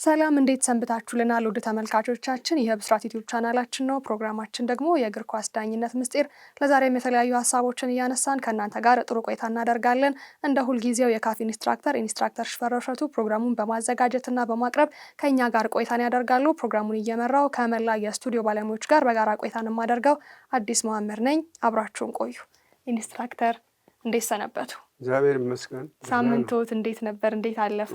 ሰላም እንዴት ሰንብታችሁልናል? ውድ ተመልካቾቻችን ይህ ብስራት ዩቲዩብ ቻናላችን ነው። ፕሮግራማችን ደግሞ የእግር ኳስ ዳኝነት ምስጢር። ለዛሬም የተለያዩ ሀሳቦችን እያነሳን ከእናንተ ጋር ጥሩ ቆይታ እናደርጋለን። እንደ ሁልጊዜው የካፍ ኢንስትራክተር ሽፈራው እሸቱ ፕሮግራሙን በማዘጋጀትና በማቅረብ ከእኛ ጋር ቆይታን ያደርጋሉ። ፕሮግራሙን እየመራው ከመላ የስቱዲዮ ባለሙያዎች ጋር በጋራ ቆይታን የማደርገው አዲስ መሐመድ ነኝ። አብራችሁን ቆዩ። ኢንስትራክተር እንዴት ሰነበቱ? እግዚአብሔር ይመስገን። ሳምንቶት እንዴት ነበር? እንዴት አለፈ?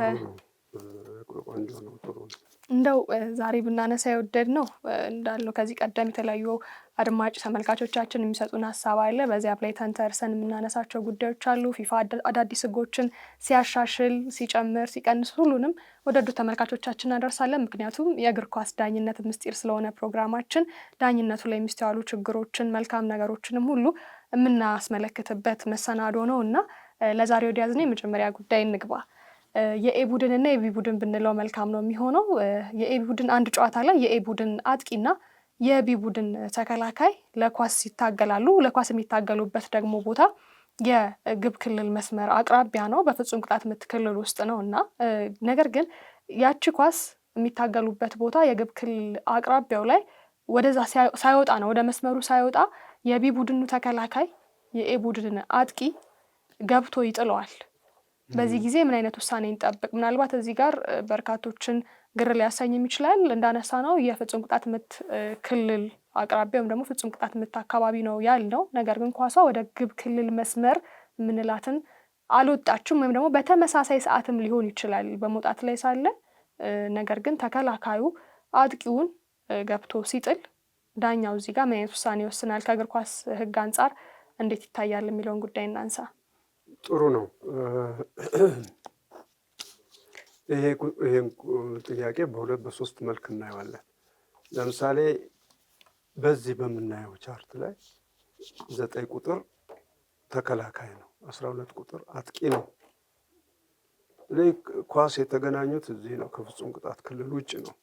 ቆንጆ ነው፣ ጥሩ ነው። እንደው ዛሬ ብናነሳ የወደድነው እንዳልነው ከዚህ ቀደም የተለያዩ አድማጭ ተመልካቾቻችን የሚሰጡን ሀሳብ አለ። በዚያ ላይ ተንተርሰን የምናነሳቸው ጉዳዮች አሉ። ፊፋ አዳዲስ ሕጎችን ሲያሻሽል፣ ሲጨምር፣ ሲቀንስ ሁሉንም ወደ ተመልካቾቻችን እናደርሳለን። ምክንያቱም የእግር ኳስ ዳኝነት ምስጢር ስለሆነ ፕሮግራማችን ዳኝነቱ ላይ የሚስተዋሉ ችግሮችን፣ መልካም ነገሮችንም ሁሉ የምናስመለክትበት መሰናዶ ነው እና ለዛሬ ወደ ያዝነው የመጀመሪያ ጉዳይ እንግባ። የኤ ቡድን እና የቢ ቡድን ብንለው መልካም ነው የሚሆነው። የኤ ቡድን አንድ ጨዋታ ላይ የኤ ቡድን አጥቂና የቢ ቡድን ተከላካይ ለኳስ ይታገላሉ። ለኳስ የሚታገሉበት ደግሞ ቦታ የግብ ክልል መስመር አቅራቢያ ነው፣ በፍጹም ቅጣት ምት ክልል ውስጥ ነው እና ነገር ግን ያቺ ኳስ የሚታገሉበት ቦታ የግብ ክልል አቅራቢያው ላይ ወደዛ ሳይወጣ ነው፣ ወደ መስመሩ ሳይወጣ የቢ ቡድኑ ተከላካይ የኤ ቡድን አጥቂ ገብቶ ይጥለዋል። በዚህ ጊዜ ምን አይነት ውሳኔ እንጠብቅ? ምናልባት እዚህ ጋር በርካቶችን ግር ሊያሰኝም ይችላል። እንዳነሳ ነው የፍጹም ቅጣት ምት ክልል አቅራቢያ ወይም ደግሞ ፍጹም ቅጣት ምት አካባቢ ነው ያልነው። ነገር ግን ኳሷ ወደ ግብ ክልል መስመር የምንላትን አልወጣችም፣ ወይም ደግሞ በተመሳሳይ ሰዓትም ሊሆን ይችላል በመውጣት ላይ ሳለ። ነገር ግን ተከላካዩ አጥቂውን ገብቶ ሲጥል ዳኛው እዚህ ጋር ምን አይነት ውሳኔ ይወስናል? ከእግር ኳስ ሕግ አንጻር እንዴት ይታያል የሚለውን ጉዳይ እናንሳ። ጥሩ ነው። ይሄን ጥያቄ በሁለት በሶስት መልክ እናየዋለን። ለምሳሌ በዚህ በምናየው ቻርት ላይ 9 ቁጥር ተከላካይ ነው፣ 12 ቁጥር አጥቂ ነው። ኳስ የተገናኙት እዚህ ነው፣ ከፍጹም ቅጣት ክልል ውጭ ነው።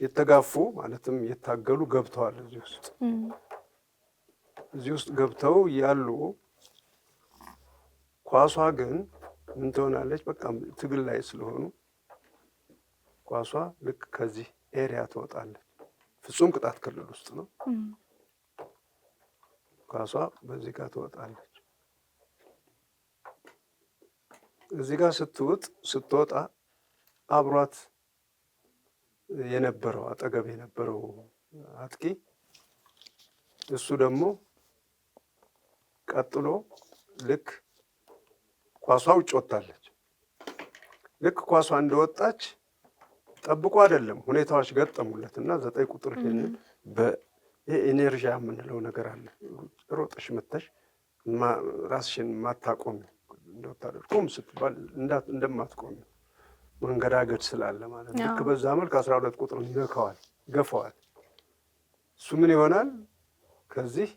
የተጋፉ ማለትም የታገሉ ገብተዋል። እዚህ ውስጥ ገብተው ያሉ ኳሷ ግን ምን ትሆናለች? በቃ ትግል ላይ ስለሆኑ ኳሷ ልክ ከዚህ ኤሪያ ትወጣለች። ፍጹም ቅጣት ክልል ውስጥ ነው። ኳሷ በዚህ ጋር ትወጣለች። እዚህ ጋር ስትወጣ አብሯት የነበረው አጠገብ የነበረው አጥቂ እሱ ደግሞ ቀጥሎ ልክ ኳሷ ውጭ ወጣለች። ልክ ኳሷ እንደወጣች ጠብቆ አይደለም፣ ሁኔታዎች ገጠሙለት እና 9 ቁጥር ይሄንን በኢነርጂ የምንለው ነገር አለ። ሮጠሽ መተሽ ራስሽን ማታቆሚ እንደታደርኩም ስትባል እንደማትቆሚ መንገዳገድ ስላለ ማለት ነው። ልክ በዛ መልክ 12 ቁጥር ገፈዋል። እሱ ምን ይሆናል? ከዚህ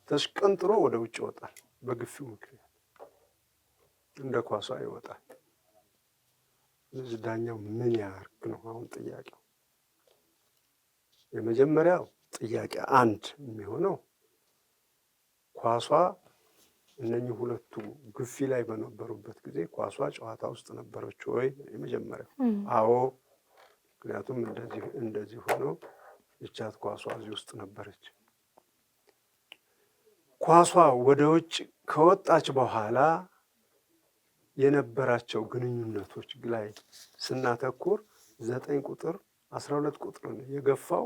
ተሽቀንጥሮ ወደ ውጭ ይወጣል። በግፊው ምክንያት እንደ ኳሷ ይወጣል። ስለዚህ ዳኛው ምን ያርግ ነው አሁን ጥያቄው። የመጀመሪያው ጥያቄ አንድ የሚሆነው ኳሷ እነኚህ ሁለቱ ግፊ ላይ በነበሩበት ጊዜ ኳሷ ጨዋታ ውስጥ ነበረች ወይ? የመጀመሪያው አዎ። ምክንያቱም እንደዚህ ሆኖ ይቻት ኳሷ እዚህ ውስጥ ነበረች። ኳሷ ወደ ውጭ ከወጣች በኋላ የነበራቸው ግንኙነቶች ላይ ስናተኩር 9 ቁጥር 12 ቁጥርን የገፋው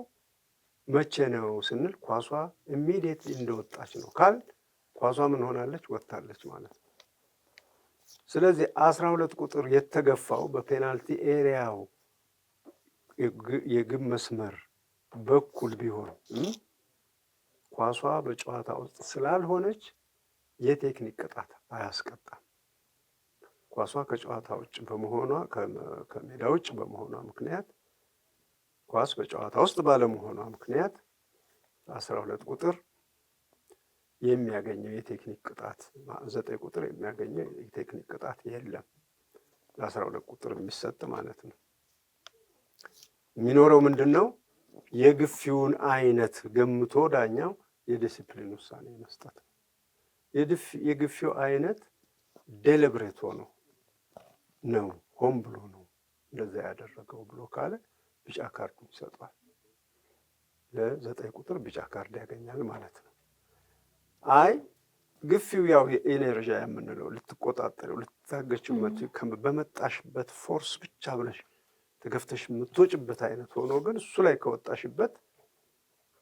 መቼ ነው ስንል ኳሷ ኢሚዲየትሊ እንደወጣች ነው ካል ኳሷ ምን ሆናለች? ወጣለች ማለት ነው። ስለዚህ 12 ቁጥር የተገፋው በፔናልቲ ኤሪያው የግብ መስመር በኩል ቢሆን ኳሷ በጨዋታ ውስጥ ስላልሆነች የቴክኒክ ቅጣት አያስቀጣም። ኳሷ ከጨዋታ ውጭ በመሆኗ ከሜዳ ውጭ በመሆኗ ምክንያት ኳስ በጨዋታ ውስጥ ባለመሆኗ ምክንያት 12 ቁጥር የሚያገኘው የቴክኒክ ቅጣት 9 ቁጥር የሚያገኘው የቴክኒክ ቅጣት የለም። ለ12 ቁጥር የሚሰጥ ማለት ነው። የሚኖረው ምንድን ነው? የግፊውን አይነት ገምቶ ዳኛው የዲሲፕሊን ውሳኔ መስጠት ነው። የግፊው አይነት ዴሊብሬት ሆኖ ነው፣ ሆን ብሎ ነው እንደዛ ያደረገው ብሎ ካለ ቢጫ ካርድ ይሰጧል። ለ9 ቁጥር ቢጫ ካርድ ያገኛል ማለት ነው። አይ ግፊው ያው የኢነርጂ የምንለው ልትቆጣጠረው ልትታገችው በመጣሽበት ፎርስ ብቻ ብለሽ ተገፍተሽ የምትወጭበት አይነት ሆኖ ግን እሱ ላይ ከወጣሽበት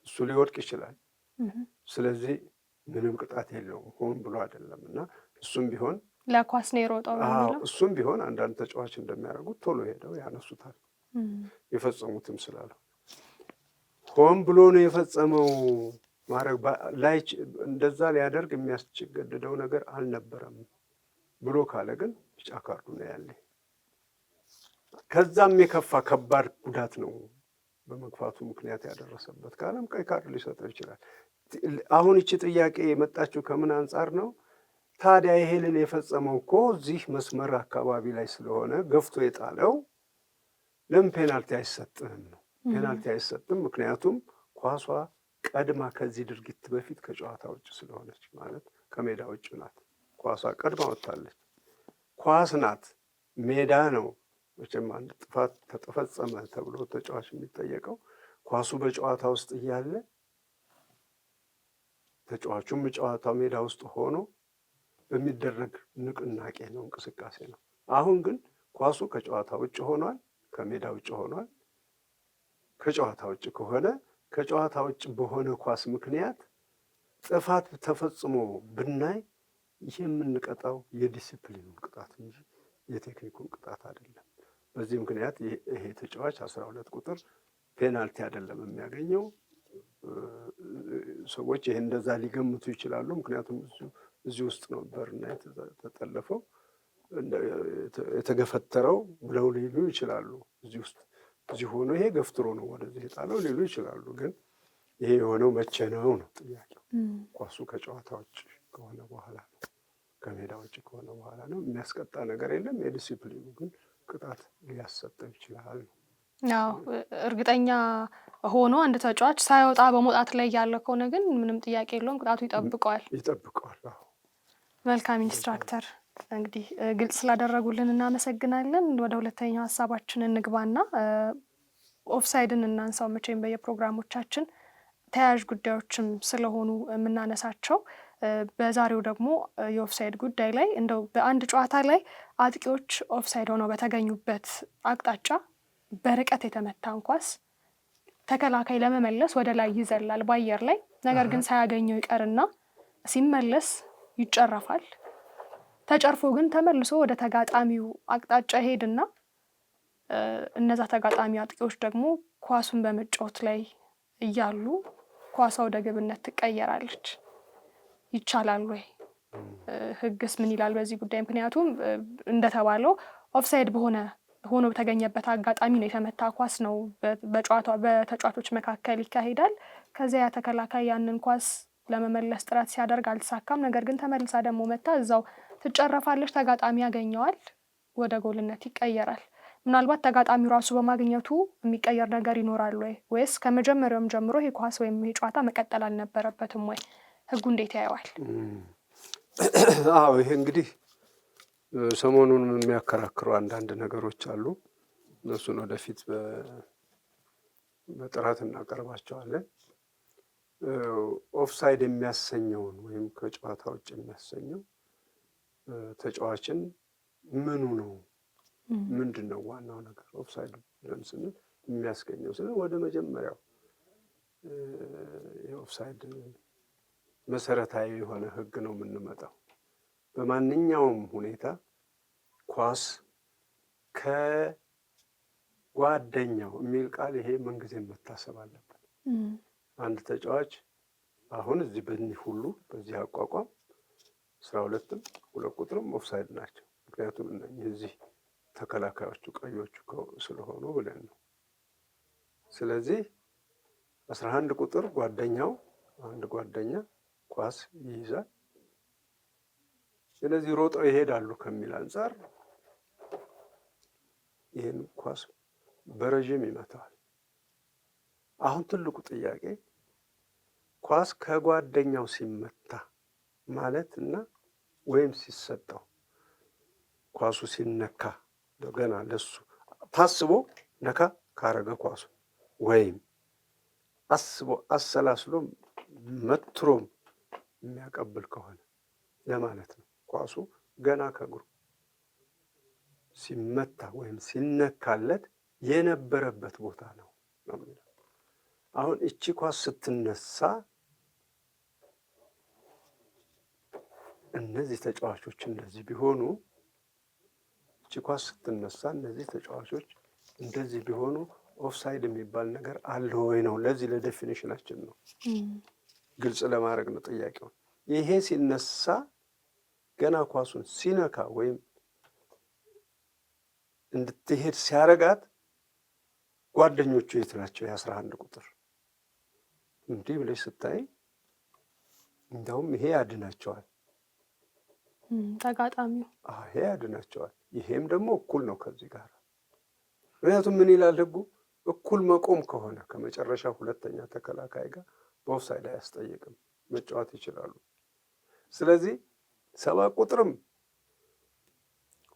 እሱ ሊወድቅ ይችላል። ስለዚህ ምንም ቅጣት የለውም፣ ሆን ብሎ አይደለም። እና እሱም ቢሆን ለኳስ ነው የሮጠው የሚለው እሱም ቢሆን አንዳንድ ተጫዋች እንደሚያደርጉት ቶሎ ሄደው ያነሱታል። የፈጸሙትም ስላለው ሆን ብሎ ነው የፈጸመው ማድረግ ላይ እንደዛ ሊያደርግ የሚያስገድደው ነገር አልነበረም ብሎ ካለ ግን ቢጫ ካርዱ ነው ያለ። ከዛም የከፋ ከባድ ጉዳት ነው በመግፋቱ ምክንያት ያደረሰበት ካለም ቀይ ካርድ ሊሰጠው ይችላል። አሁን እቺ ጥያቄ የመጣችው ከምን አንጻር ነው? ታዲያ ይሄንን የፈጸመው እኮ እዚህ መስመር አካባቢ ላይ ስለሆነ ገፍቶ የጣለው ለምን ፔናልቲ አይሰጥህም ነው። ፔናልቲ አይሰጥም ምክንያቱም ኳሷ ቀድማ ከዚህ ድርጊት በፊት ከጨዋታ ውጭ ስለሆነች፣ ማለት ከሜዳ ውጭ ናት። ኳሷ ቀድማ ወጥታለች። ኳስ ናት፣ ሜዳ ነው። መቼም አንድ ጥፋት ተፈጸመ ተብሎ ተጫዋች የሚጠየቀው ኳሱ በጨዋታ ውስጥ እያለ ተጫዋቹም ጨዋታው ሜዳ ውስጥ ሆኖ በሚደረግ ንቅናቄ ነው፣ እንቅስቃሴ ነው። አሁን ግን ኳሱ ከጨዋታ ውጭ ሆኗል፣ ከሜዳ ውጭ ሆኗል። ከጨዋታ ውጭ ከሆነ ከጨዋታ ውጭ በሆነ ኳስ ምክንያት ጥፋት ተፈጽሞ ብናይ ይህ የምንቀጣው የዲሲፕሊኑን ቅጣት እንጂ የቴክኒኩን ቅጣት አይደለም። በዚህ ምክንያት ይሄ ተጫዋች 12 ቁጥር ፔናልቲ አይደለም የሚያገኘው። ሰዎች ይሄን እንደዛ ሊገምቱ ይችላሉ። ምክንያቱም እዚህ ውስጥ ነበርና የተጠለፈው የተገፈተረው ብለው ሊሉ ይችላሉ። እዚህ ሆኖ ይሄ ገፍትሮ ነው ወደዚህ የጣለው ሊሉ ይችላሉ። ግን ይሄ የሆነው መቼ ነው ነው ጥያቄው። ኳሱ ከጨዋታ ውጭ ከሆነ በኋላ ነው፣ ከሜዳ ውጭ ከሆነ በኋላ ነው። የሚያስቀጣ ነገር የለም። የዲሲፕሊኑ ግን ቅጣት ሊያሰጠው ይችላል ነው። አዎ እርግጠኛ ሆኖ አንድ ተጫዋች ሳይወጣ በመውጣት ላይ ያለ ከሆነ ግን ምንም ጥያቄ የለውም፣ ቅጣቱ ይጠብቀዋል። አዎ መልካም ኢንስትራክተር፣ እንግዲህ ግልጽ ስላደረጉልን እናመሰግናለን። ወደ ሁለተኛው ሀሳባችን እንግባና ኦፍሳይድን እናንሳው። መቼም በየፕሮግራሞቻችን ተያያዥ ጉዳዮችም ስለሆኑ የምናነሳቸው፣ በዛሬው ደግሞ የኦፍሳይድ ጉዳይ ላይ እንደው በአንድ ጨዋታ ላይ አጥቂዎች ኦፍሳይድ ሆነው በተገኙበት አቅጣጫ በርቀት የተመታን ኳስ ተከላካይ ለመመለስ ወደ ላይ ይዘላል በአየር ላይ። ነገር ግን ሳያገኘው ይቀርና ሲመለስ ይጨረፋል። ተጨርፎ ግን ተመልሶ ወደ ተጋጣሚው አቅጣጫ ሄድና እነዛ ተጋጣሚ አጥቂዎች ደግሞ ኳሱን በመጫወት ላይ እያሉ ኳሷ ወደ ግብነት ትቀየራለች። ይቻላል ወይ? ሕግስ ምን ይላል በዚህ ጉዳይ? ምክንያቱም እንደተባለው ኦፍሳይድ ሆኖ በተገኘበት አጋጣሚ ነው የተመታ ኳስ ነው። በተጫዋቾች መካከል ይካሄዳል። ከዚያ ተከላካይ ያንን ኳስ ለመመለስ ጥረት ሲያደርግ አልተሳካም። ነገር ግን ተመልሳ ደግሞ መታ እዛው ትጨረፋለች። ተጋጣሚ ያገኘዋል፣ ወደ ጎልነት ይቀየራል። ምናልባት ተጋጣሚው ራሱ በማግኘቱ የሚቀየር ነገር ይኖራል ወይ? ወይስ ከመጀመሪያውም ጀምሮ ይሄ ኳስ ወይም ይሄ ጨዋታ መቀጠል አልነበረበትም ወይ? ህጉ እንዴት ያየዋል? አዎ ይሄ እንግዲህ ሰሞኑን የሚያከራክሩ አንዳንድ ነገሮች አሉ። እነሱን ወደፊት በጥራት እናቀርባቸዋለን። ኦፍሳይድ የሚያሰኘውን ወይም ከጨዋታ ውጭ የሚያሰኘው ተጫዋችን ምኑ ነው? ምንድን ነው ዋናው ነገር? ኦፍሳይድ ብለን ስንል የሚያስገኘው ስንል ወደ መጀመሪያው የኦፍሳይድ መሰረታዊ የሆነ ህግ ነው የምንመጣው። በማንኛውም ሁኔታ ኳስ ከጓደኛው የሚል ቃል ይሄ ምንጊዜም መታሰብ አለበት። አንድ ተጫዋች አሁን እዚህ በእኒህ ሁሉ በዚህ አቋቋም 12ም 2 ቁጥርም ኦፍሳይድ ናቸው። ምክንያቱም እነዚህ እዚህ ተከላካዮቹ ቀዮቹ ስለሆኑ ብለን ነው። ስለዚህ 11 ቁጥር ጓደኛው አንድ ጓደኛ ኳስ ይይዛል። ስለዚህ ሮጠው ይሄዳሉ ከሚል አንጻር ይህን ኳስ በረዥም ይመታዋል። አሁን ትልቁ ጥያቄ ኳስ ከጓደኛው ሲመታ ማለት እና ወይም ሲሰጠው ኳሱ ሲነካ ገና ለሱ ታስቦ ነካ ካረገ ኳሱ ወይም አስቦ አሰላስሎ መትሮም የሚያቀብል ከሆነ ለማለት ነው። ኳሱ ገና ከእግሩ ሲመታ ወይም ሲነካለት የነበረበት ቦታ ነው የሚለው። አሁን እቺ ኳስ ስትነሳ እነዚህ ተጫዋቾች እንደዚህ ቢሆኑ፣ እቺ ኳስ ስትነሳ እነዚህ ተጫዋቾች እንደዚህ ቢሆኑ ኦፍሳይድ የሚባል ነገር አለ ወይ ነው። ለዚህ ለዴፊኒሽናችን ነው፣ ግልጽ ለማድረግ ነው ጥያቄውን። ይሄ ሲነሳ ገና ኳሱን ሲነካ ወይም እንድትሄድ ሲያረጋት ጓደኞቹ የት ናቸው? የ11 ቁጥር እንዲህ ብለሽ ስታይ እንደውም ይሄ ያድናቸዋል፣ ተጋጣሚው ይሄ ያድናቸዋል። ይሄም ደግሞ እኩል ነው ከዚህ ጋር። ምክንያቱም ምን ይላል ህጉ? እኩል መቆም ከሆነ ከመጨረሻ ሁለተኛ ተከላካይ ጋር በኦፍሳይድ አያስጠይቅም፣ መጫወት ይችላሉ። ስለዚህ 7 ቁጥርም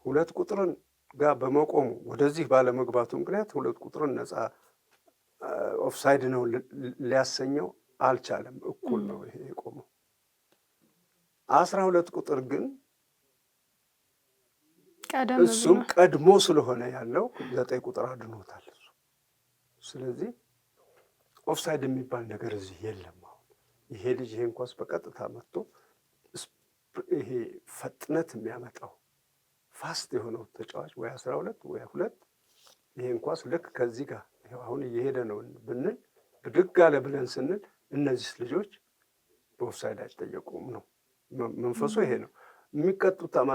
2 ቁጥርን ጋር በመቆሙ ወደዚህ ባለመግባቱ ምክንያት 2 ቁጥርን ነፃ ኦፍሳይድ ነው ሊያሰኘው አልቻለም። እኩል ነው ይሄ የቆመው። 12 ቁጥር ግን እሱም ቀድሞ ስለሆነ ያለው 9 ቁጥር አድኖታል እሱ። ስለዚህ ኦፍሳይድ የሚባል ነገር እዚህ የለም። አሁን ይሄ ልጅ ይሄን ኳስ በቀጥታ መጥቶ ይሄ ፍጥነት የሚያመጣው ፋስት የሆነው ተጫዋች ወይ 12 ወይ 2 ይሄን ኳስ ልክ ከዚህ ጋር አሁን እየሄደ ነው ብንል ብድግ አለ ብለን ስንል እነዚህ ልጆች በኦፍሳይድ አይጠየቁም ነው መንፈሱ። ይሄ ነው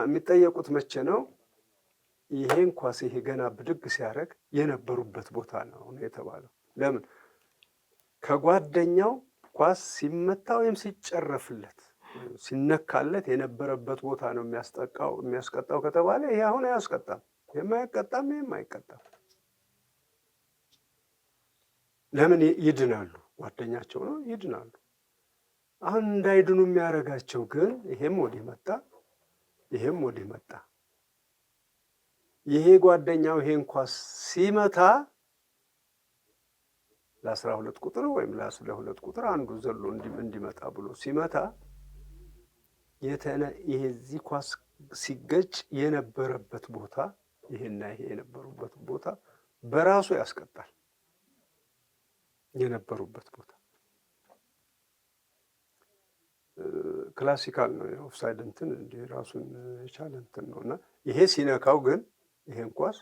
የሚጠየቁት። መቼ ነው? ይሄን ኳስ ይሄ ገና ብድግ ሲያደርግ የነበሩበት ቦታ ነው የተባለው። ለምን? ከጓደኛው ኳስ ሲመታ ወይም ሲጨረፍለት ሲነካለት የነበረበት ቦታ ነው የሚያስቀጣው ከተባለ ይሄ አሁን አያስቀጣም። ይሄም አይቀጣም፣ ይሄም አይቀጣም። ለምን? ይድናሉ፣ ጓደኛቸው ነው፣ ይድናሉ። አሁን እንዳይድኑ የሚያደርጋቸው ግን ይሄም ወዲህ መጣ፣ ይሄም ወዲህ መጣ። ይሄ ጓደኛው ይሄን ኳስ ሲመታ ለ12 ቁጥር ወይም ለ2 ቁጥር አንዱ ዘሎ እንዲመጣ ብሎ ሲመታ ይሄዚህ ኳስ ሲገጭ የነበረበት ቦታ ይሄና ይሄ የነበሩበት ቦታ በራሱ ያስቀጣል። የነበሩበት ቦታ ክላሲካል ነው። የኦፍሳይድ እንትን እንዲህ ራሱን የቻለ እንትን ነው እና ይሄ ሲነካው ግን ይሄን ኳስ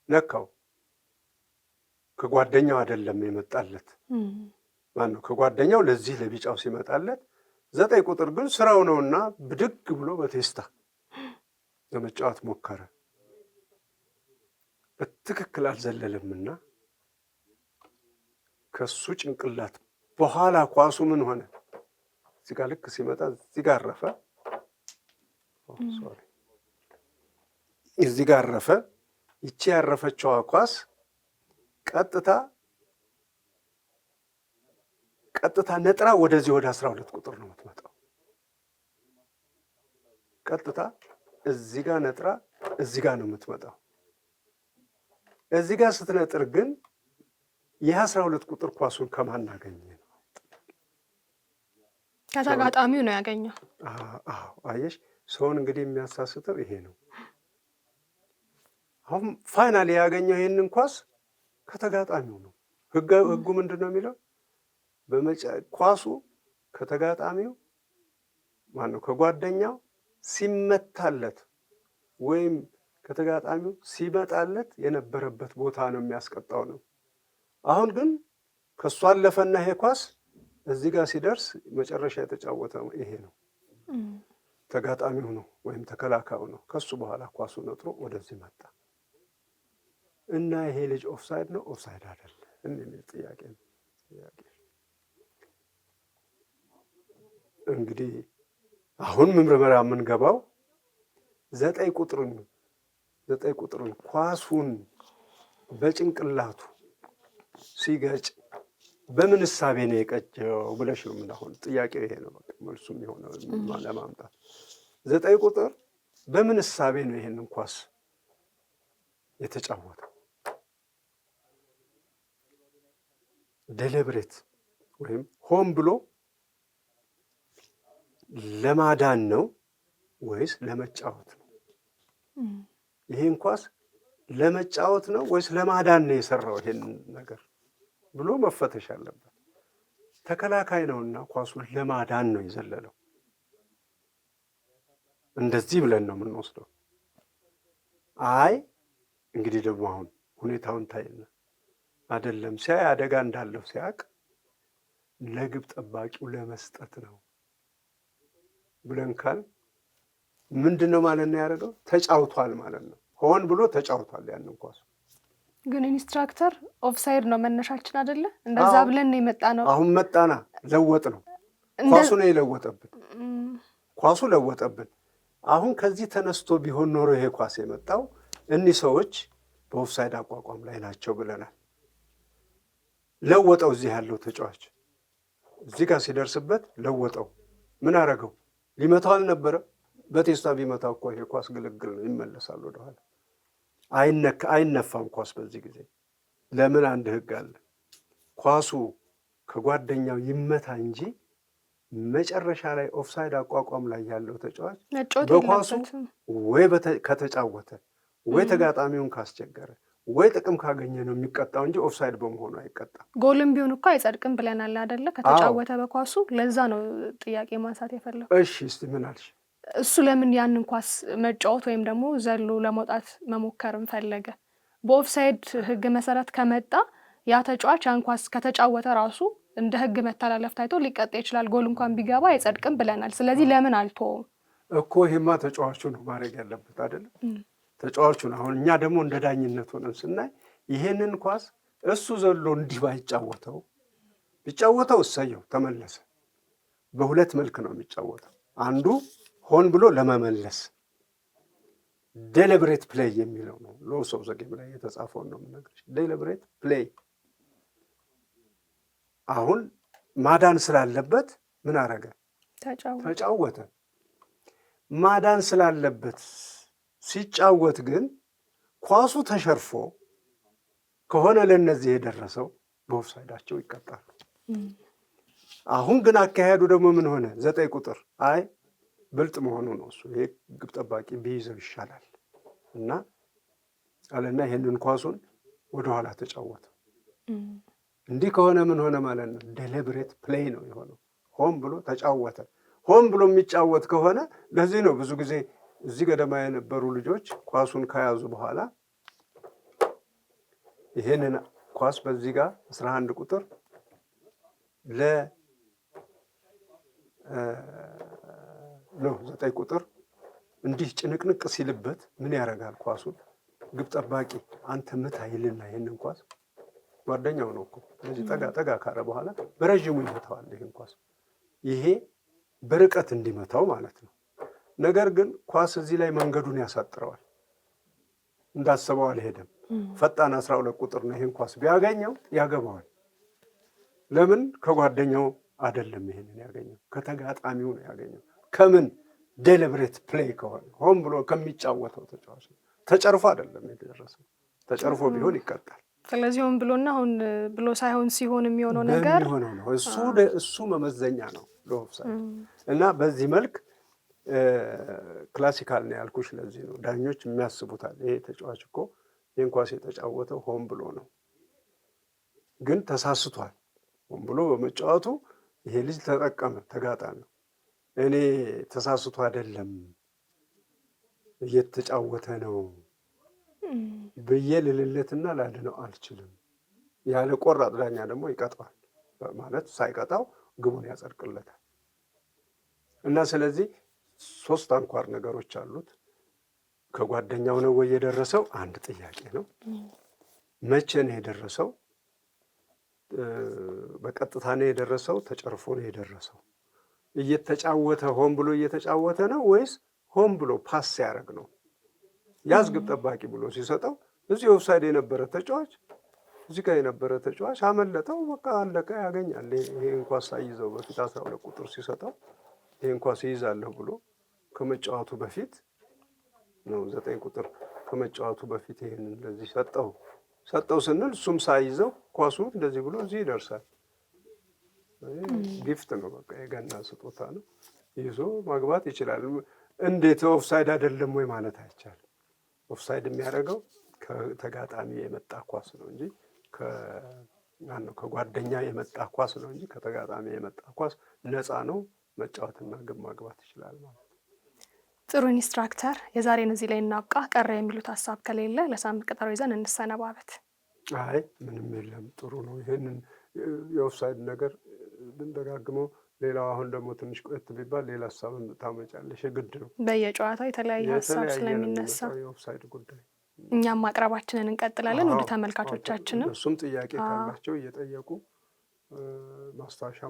ነካው። ከጓደኛው አይደለም የመጣለት። ማነው ከጓደኛው ለዚህ ለቢጫው ሲመጣለት 9 ቁጥር ግን ስራው ነውና ብድግ ብሎ በቴስታ ለመጫወት ሞከረ። በትክክል አልዘለለምና ከሱ ጭንቅላት በኋላ ኳሱ ምን ሆነ? እዚህ ጋር ልክ ሲመጣ እዚህ ጋር አረፈ። እዚህ ጋር አረፈ። ይቺ ያረፈችዋ ኳስ ቀጥታ ነጥራ ወደዚህ ወደ 12 ቁጥር ነው የምትመጣው። ቀጥታ እዚህ ጋር ነጥራ እዚህ ጋር ነው የምትመጣው። እዚህ ጋር ስትነጥር ግን የ12 ቁጥር ኳሱን ከማን አገኘ ነው? ከተጋጣሚው ነው ያገኘው። አየሽ፣ ሰውን እንግዲህ የሚያሳስተው ይሄ ነው። አሁን ፋይናሊ ያገኘው ይሄንን ኳስ ከተጋጣሚው ነው። ህጉ ምንድን ነው የሚለው? ኳሱ ከተጋጣሚው ማነው ከጓደኛው ሲመታለት ወይም ከተጋጣሚው ሲመጣለት የነበረበት ቦታ ነው የሚያስቀጣው ነው። አሁን ግን ከሱ አለፈና ይሄ ኳስ እዚህ ጋር ሲደርስ መጨረሻ የተጫወተው ይሄ ነው፣ ተጋጣሚው ነው ወይም ተከላካዩ ነው። ከሱ በኋላ ኳሱ ነጥሮ ወደዚህ መጣ እና ይሄ ልጅ ኦፍሳይድ ነው ኦፍሳይድ አይደለም የሚል ጥያቄ ነው። እንግዲህ አሁን ምርመራ የምንገባው 9 ቁጥርን ኳሱን በጭንቅላቱ ሲገጭ በምን እሳቤ ነው የቀጨው ብለሽ ነው። ምን አሁን ጥያቄው ይሄ ነው። በቃ መልሱም የሆነው ለማምጣት 9 ቁጥር በምን እሳቤ ነው ይሄንን ኳስ የተጫወተው? ዴሊብሬት ወይም ሆን ብሎ ለማዳን ነው ወይስ ለመጫወት ነው? ይሄን ኳስ ለመጫወት ነው ወይስ ለማዳን ነው የሰራው ይሄን ነገር ብሎ መፈተሽ አለበት። ተከላካይ ነውና ኳሱን ለማዳን ነው የዘለለው። እንደዚህ ብለን ነው የምንወስደው። አይ እንግዲህ ደግሞ አሁን ሁኔታውን ታይና አይደለም ሲያይ አደጋ እንዳለው ሲያቅ ለግብ ጠባቂው ለመስጠት ነው ብለን ካል ምንድን ነው ማለት ነው ያደረገው? ተጫውቷል ማለት ነው። ሆን ብሎ ተጫውቷል ያንን ኳስ። ግን ኢንስትራክተር ኦፍሳይድ ነው መነሻችን አይደለ? እንደዛ ብለን ነው የመጣ ነው። አሁን መጣና ለወጥ ነው ኳሱ ነው የለወጠብን። ኳሱ ለወጠብን። አሁን ከዚህ ተነስቶ ቢሆን ኖሮ ይሄ ኳስ የመጣው እኒህ ሰዎች በኦፍሳይድ አቋቋም ላይ ናቸው ብለናል። ለወጠው። እዚህ ያለው ተጫዋች እዚህ ጋር ሲደርስበት ለወጠው። ምን አረገው? ሊመታው አልነበረ። በቴስታ ቢመታው እኮ ይሄ ኳስ ግልግል ነው፣ ይመለሳል ወደኋላ። አይነፋም ኳስ በዚህ ጊዜ። ለምን? አንድ ህግ አለ። ኳሱ ከጓደኛው ይመታ እንጂ መጨረሻ ላይ ኦፍሳይድ አቋቋም ላይ ያለው ተጫዋች በኳሱ ወይ ከተጫወተ ወይ ተጋጣሚውን ካስቸገረ ወይ ጥቅም ካገኘ ነው የሚቀጣው እንጂ ኦፍሳይድ በመሆኑ አይቀጣም። ጎልም ቢሆን እኮ አይጸድቅም ብለናል አይደለ? ከተጫወተ በኳሱ። ለዛ ነው ጥያቄ ማንሳት የፈለኩ። እሺ እስቲ ምን አልሽ? እሱ ለምን ያንን ኳስ መጫወት ወይም ደግሞ ዘሎ ለመውጣት መሞከርም ፈለገ? በኦፍሳይድ ህግ መሰረት ከመጣ ያ ተጫዋች ያን ኳስ ከተጫወተ ራሱ እንደ ህግ መተላለፍ ታይቶ ሊቀጣ ይችላል። ጎል እንኳን ቢገባ አይጸድቅም ብለናል። ስለዚህ ለምን አልተወውም እኮ? ይሄማ ተጫዋቹ ነው ማድረግ ያለበት አይደለም? ተጫዋቹን። አሁን እኛ ደግሞ እንደ ዳኝነት ሆነን ስናይ ይሄንን ኳስ እሱ ዘሎ እንዲህ ባይጫወተው ቢጫወተው እሰየው ተመለሰ። በሁለት መልክ ነው የሚጫወተው። አንዱ ሆን ብሎ ለመመለስ ዴሊብሬት ፕሌይ የሚለው ነው። ሎስ ኦፍ ዘ ጌም ላይ የተጻፈውን ነው የምነግርሽ። ዴሊብሬት ፕሌይ። አሁን ማዳን ስላለበት ምን አረገ? ተጫወተ። ማዳን ስላለበት ሲጫወት ግን ኳሱ ተሸርፎ ከሆነ ለነዚህ የደረሰው በኦፍሳይዳቸው ይቀጣሉ። አሁን ግን አካሄዱ ደግሞ ምን ሆነ? 9 ቁጥር አይ ብልጥ መሆኑ ነው እሱ። ይሄ ግብ ጠባቂ ቢይዘው ይሻላል እና አለና ይሄንን ኳሱን ወደኋላ ተጫወተ። እንዲህ ከሆነ ምን ሆነ ማለት ነው? ዴሊብሬት ፕሌይ ነው የሆነው። ሆን ብሎ ተጫወተ። ሆን ብሎ የሚጫወት ከሆነ ለዚህ ነው ብዙ ጊዜ እዚህ ገደማ የነበሩ ልጆች ኳሱን ከያዙ በኋላ ይሄንን ኳስ በዚህ ጋር 11 ቁጥር ነው 9 ቁጥር እንዲህ ጭንቅንቅ ሲልበት ምን ያደርጋል? ኳሱን ግብ ጠባቂ አንተ ምታ ይልና ይሄንን ኳስ ጓደኛው ነው እኮ ስለዚህ ጠጋ ካረ በኋላ በረዥሙ ይመታዋል ይሄን ኳስ። ይሄ በርቀት እንዲመታው ማለት ነው። ነገር ግን ኳስ እዚህ ላይ መንገዱን ያሳጥረዋል። እንዳሰበው አልሄደም። ፈጣን 12 ቁጥር ነው። ይሄን ኳስ ቢያገኘው ያገባዋል። ለምን? ከጓደኛው አይደለም ይሄንን ያገኘው፣ ከተጋጣሚው ነው ያገኘው። ከምን? ዴሊብሬት ፕሌይ ከሆነ ሆን ብሎ ከሚጫወተው ተጫዋች ነው። ተጨርፎ አይደለም የደረሰው። ተጨርፎ ቢሆን ይቀጣል። ስለዚህ ሆን ብሎና አሁን ብሎ ሳይሆን ሲሆን የሚሆነው ነገር ነው። እሱ መመዘኛ ነው ለኦፍሳይድ እና በዚህ መልክ ክላሲካል ነው ያልኩሽ። ለዚህ ነው ዳኞች የሚያስቡታል። ይሄ ተጫዋች እኮ ይህን ኳስ የተጫወተው ሆን ብሎ ነው፣ ግን ተሳስቷል። ሆን ብሎ በመጫወቱ ይሄ ልጅ ተጠቀመ፣ ተጋጣሚ። እኔ ተሳስቶ አይደለም እየተጫወተ ነው ብዬ ልልለትና ላድነው አልችልም። ያለ ቆራጥ ዳኛ ደግሞ ይቀጣዋል ማለት ሳይቀጣው ግቡን ያጸድቅለታል። እና ስለዚህ 3 አንኳር ነገሮች አሉት። ከጓደኛው ነው ወይ የደረሰው? አንድ ጥያቄ ነው። መቼ ነው የደረሰው? በቀጥታ ነው የደረሰው? ተጨርፎ ነው የደረሰው? እየተጫወተ ሆን ብሎ እየተጫወተ ነው ወይስ ሆን ብሎ ፓስ ሲያደርግ ነው? ያዝ ግብ ጠባቂ ብሎ ሲሰጠው እዚህ ኦፍሳይድ የነበረ ተጫዋች እዚህ ጋር የነበረ ተጫዋች አመለጠው፣ በቃ አለቀ፣ ያገኛል። ይሄ እንኳን ሳይዘው በፊት 12 ቁጥር ሲሰጠው ይሄ እንኳን ሲይዛለሁ ብሎ ከመጫወቱ በፊት ነው 9 ቁጥር ከመጫወቱ በፊት ይሄንን ለዚህ ሰጠው ሰጠው ስንል እሱም ሳይዘው ኳሱ እንደዚህ ብሎ እዚህ ይደርሳል። ጊፍት ነው በቃ የገና ስጦታ ነው። ይዞ ማግባት ይችላል። እንዴት ኦፍሳይድ አይደለም ወይ ማለት አይቻልም። ኦፍሳይድ የሚያደርገው ከተጋጣሚ የመጣ ኳስ ነው እንጂ ከጓደኛ የመጣ ኳስ ነው እንጂ ከተጋጣሚ የመጣ ኳስ ነፃ ነው። መጫወትና ግብ ማግባት ይችላል ማለት ነው። ጥሩ ኢንስትራክተር፣ የዛሬን እዚህ ላይ እናብቃ። ቀረ የሚሉት ሀሳብ ከሌለ ለሳምንት ቀጠሮ ይዘን እንሰነባበት። አይ ምንም የለም፣ ጥሩ ነው። ይሄንን የኦፍሳይድ ነገር ብንደጋግመው ሌላው አሁን ደግሞ ትንሽ ቆየት ቢባል ሌላ ሀሳብን ታመጫለሽ። የግድ ነው። በየጨዋታው የተለያየ ሀሳብ ስለሚነሳ የኦፍሳይድ ጉዳይ እኛም ማቅረባችንን እንቀጥላለን። ውድ ተመልካቾቻችንም እሱም ጥያቄ ካላቸው እየጠየቁ ማስታወሻ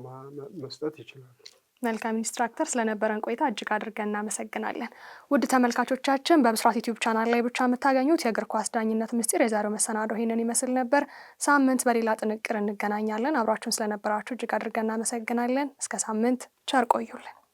መስጠት ይችላሉ። መልካም ኢንስትራክተር፣ ስለነበረን ቆይታ እጅግ አድርገን እናመሰግናለን። ውድ ተመልካቾቻችን በብስራት ዩቲዩብ ቻናል ላይ ብቻ የምታገኙት የእግር ኳስ ዳኝነት ምስጢር የዛሬው መሰናዶ ይህንን ይመስል ነበር። ሳምንት በሌላ ጥንቅር እንገናኛለን። አብራችሁን ስለነበራችሁ እጅግ አድርገን እናመሰግናለን። እስከ ሳምንት ቸር ቆዩልን።